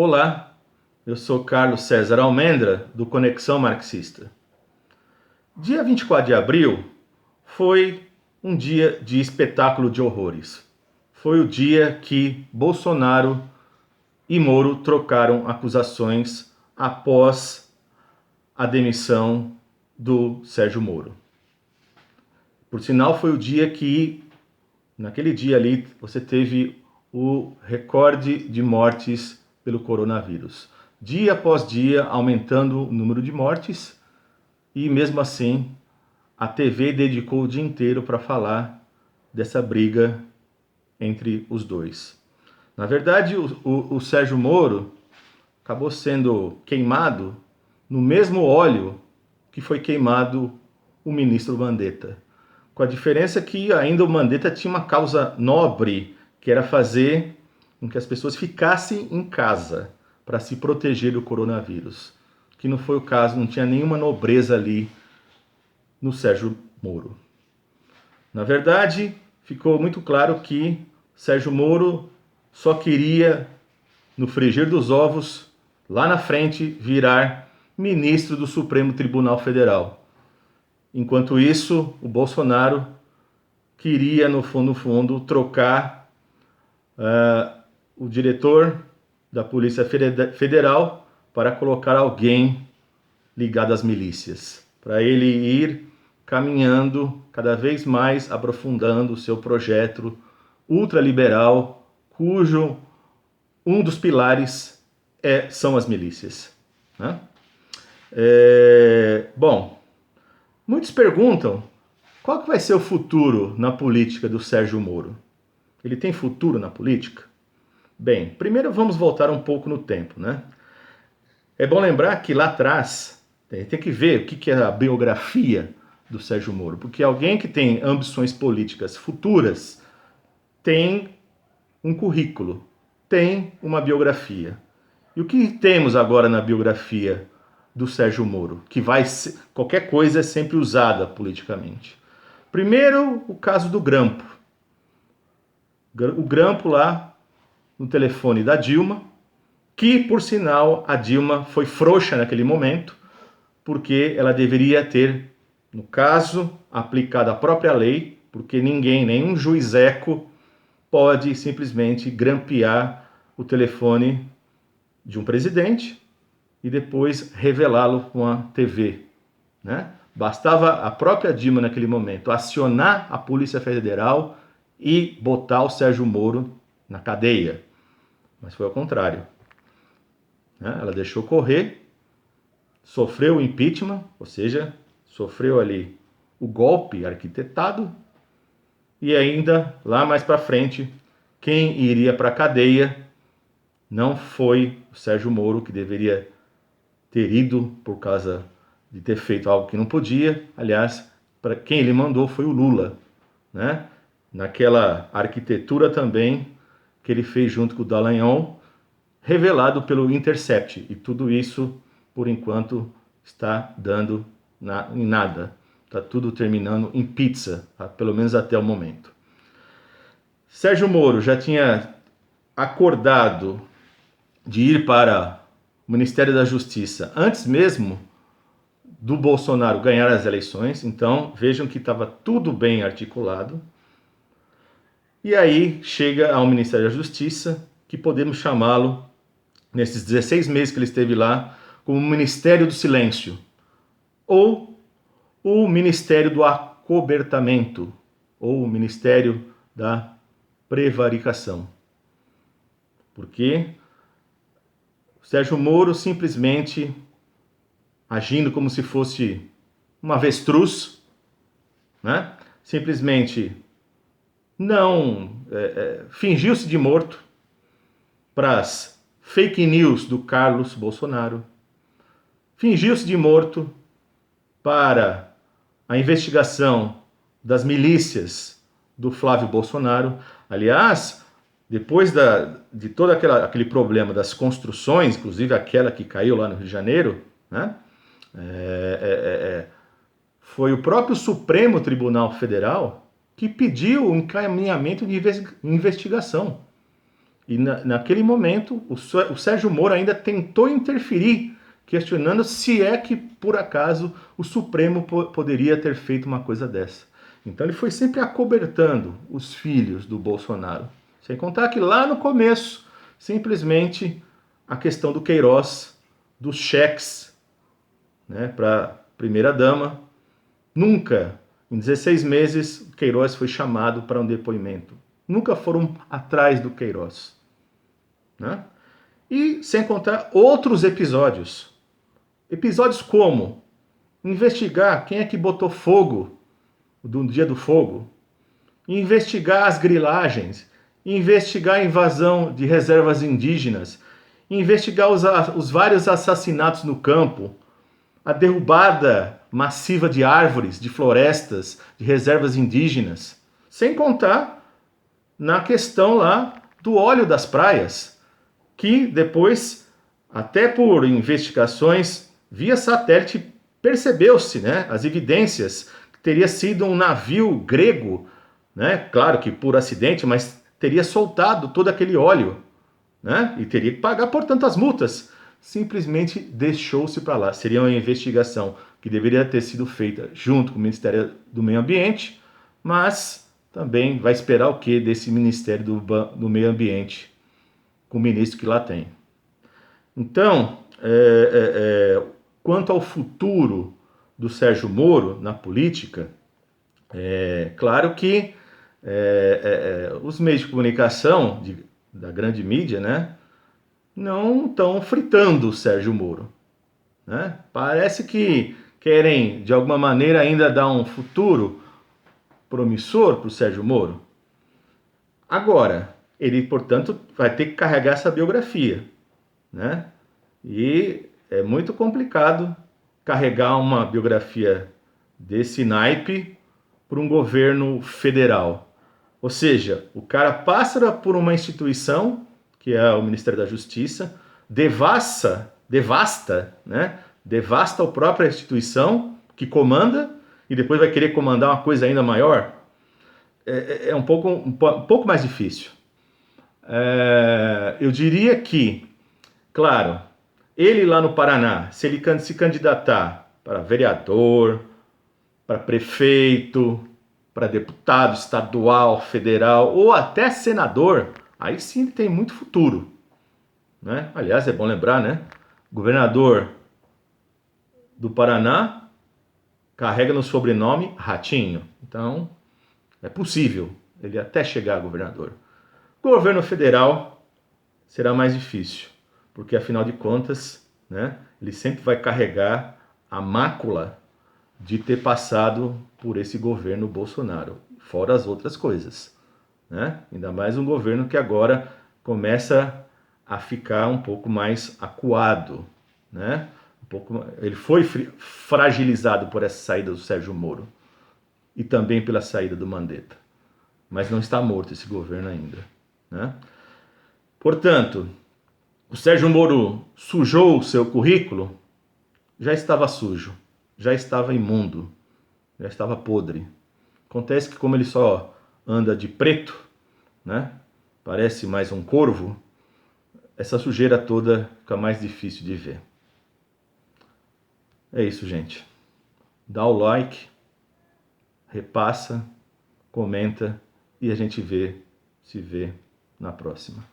Olá, eu sou Carlos César Almendra, do Conexão Marxista. Dia 24 de abril foi um dia de espetáculo de horrores. Foi o dia que Bolsonaro e Moro trocaram acusações após a demissão do Sérgio Moro. Por sinal, foi o dia que, naquele dia ali, você teve o recorde de mortes pelo coronavírus. Dia após dia, aumentando o número de mortes, e mesmo assim, a TV dedicou o dia inteiro para falar dessa briga entre os dois. Na verdade, o Sérgio Moro acabou sendo queimado no mesmo óleo que foi queimado o ministro Mandetta. Com a diferença que ainda o Mandetta tinha uma causa nobre, que era fazer com que as pessoas ficassem em casa para se proteger do coronavírus. Que não foi o caso, não tinha nenhuma nobreza ali no Sérgio Moro. Na verdade, ficou muito claro que Sérgio Moro só queria, no frigir dos ovos, lá na frente, virar ministro do Supremo Tribunal Federal. Enquanto isso, o Bolsonaro queria, no fundo, trocar o diretor da Polícia Federal para colocar alguém ligado às milícias, para ele ir caminhando cada vez mais, aprofundando o seu projeto ultraliberal, cujo um dos pilares são as milícias. Né? Bom, muitos perguntam qual que vai ser o futuro na política do Sérgio Moro. Ele tem futuro na política? Bem, primeiro vamos voltar um pouco no tempo, né? É bom lembrar que lá atrás, tem que ver o que é a biografia do Sérgio Moro, porque alguém que tem ambições políticas futuras tem um currículo, tem uma biografia. E o que temos agora na biografia do Sérgio Moro? Que qualquer coisa é sempre usada politicamente. Primeiro, o caso do grampo. O grampo lá no telefone da Dilma, que, por sinal, a Dilma foi frouxa naquele momento, porque ela deveria ter, no caso, aplicado a própria lei, porque ninguém, nenhum juizeco, pode simplesmente grampear o telefone de um presidente e depois revelá-lo com a TV. Né? Bastava a própria Dilma, naquele momento, acionar a Polícia Federal e botar o Sérgio Moro na cadeia. Mas foi ao contrário. Ela deixou correr, sofreu o impeachment, ou seja, sofreu ali o golpe arquitetado, e ainda, lá mais para frente, quem iria para a cadeia não foi o Sérgio Moro, que deveria ter ido por causa de ter feito algo que não podia. Aliás, para quem ele mandou foi o Lula, né? Naquela arquitetura também que ele fez junto com o Dallagnol, revelado pelo Intercept. E tudo isso, por enquanto, está dando em nada. Está tudo terminando em pizza, tá? Pelo menos até o momento. Sérgio Moro já tinha acordado de ir para o Ministério da Justiça antes mesmo do Bolsonaro ganhar as eleições. Então, vejam que estava tudo bem articulado. E aí chega ao Ministério da Justiça, que podemos chamá-lo, nesses 16 meses que ele esteve lá, como o Ministério do Silêncio, ou o Ministério do Acobertamento, ou o Ministério da Prevaricação. Porque o Sérgio Moro simplesmente, agindo como se fosse um avestruz, né? Simplesmente fingiu-se de morto para as fake news do Carlos Bolsonaro, fingiu-se de morto para a investigação das milícias do Flávio Bolsonaro. Aliás, depois de todo aquele problema das construções, inclusive aquela que caiu lá no Rio de Janeiro, né? Foi o próprio Supremo Tribunal Federal que pediu o encaminhamento de investigação. E naquele momento, o Sérgio Moro ainda tentou interferir, questionando se é que, por acaso, o Supremo poderia ter feito uma coisa dessa. Então ele foi sempre acobertando os filhos do Bolsonaro. Sem contar que lá no começo, simplesmente a questão do Queiroz, dos cheques, né, para a primeira-dama, nunca, em 16 meses, o Queiroz foi chamado para um depoimento. Nunca foram atrás do Queiroz. Né? E sem contar outros episódios. Episódios como investigar quem é que botou fogo do dia do fogo, investigar as grilagens, investigar a invasão de reservas indígenas, investigar os vários assassinatos no campo, a derrubada massiva de árvores, de florestas, de reservas indígenas, sem contar na questão lá do óleo das praias, que depois, até por investigações via satélite, percebeu-se, né, as evidências que teria sido um navio grego, né, claro que por acidente, mas teria soltado todo aquele óleo, né, e teria que pagar, portanto, as multas. Simplesmente deixou-se para lá. Seria uma investigação que deveria ter sido feita junto com o Ministério do Meio Ambiente, mas também vai esperar o que desse Ministério do Meio Ambiente, com o ministro que lá tem. Então, quanto ao futuro do Sérgio Moro na política, claro que os meios de comunicação da grande mídia, né, não estão fritando o Sérgio Moro. Né? Parece que querem, de alguma maneira, ainda dar um futuro promissor para o Sérgio Moro. Agora, ele, portanto, vai ter que carregar essa biografia. Né? E é muito complicado carregar uma biografia desse naipe para um governo federal. Ou seja, o cara passa por uma instituição, que é o Ministério da Justiça, devasta, né? Devasta a própria instituição que comanda e depois vai querer comandar uma coisa ainda maior. É um pouco mais difícil. Eu diria que, claro, ele lá no Paraná, se ele se candidatar para vereador, para prefeito, para deputado estadual, federal ou até senador, aí sim ele tem muito futuro. Né? Aliás, é bom lembrar, né? O governador do Paraná carrega no sobrenome Ratinho. Então, é possível ele até chegar a governador. O governo federal será mais difícil, porque afinal de contas, né, ele sempre vai carregar a mácula de ter passado por esse governo Bolsonaro, fora as outras coisas. Né? Ainda mais um governo que agora começa a ficar um pouco mais acuado. Né? Ele foi fragilizado por essa saída do Sérgio Moro e também pela saída do Mandetta. Mas não está morto esse governo ainda. Né? Portanto, o Sérgio Moro sujou o seu currículo? Já estava sujo, já estava imundo, já estava podre. Acontece que como ele só anda de preto, né? Parece mais um corvo, essa sujeira toda fica mais difícil de ver. É isso, gente. Dá o like, repassa, comenta e a gente se vê na próxima.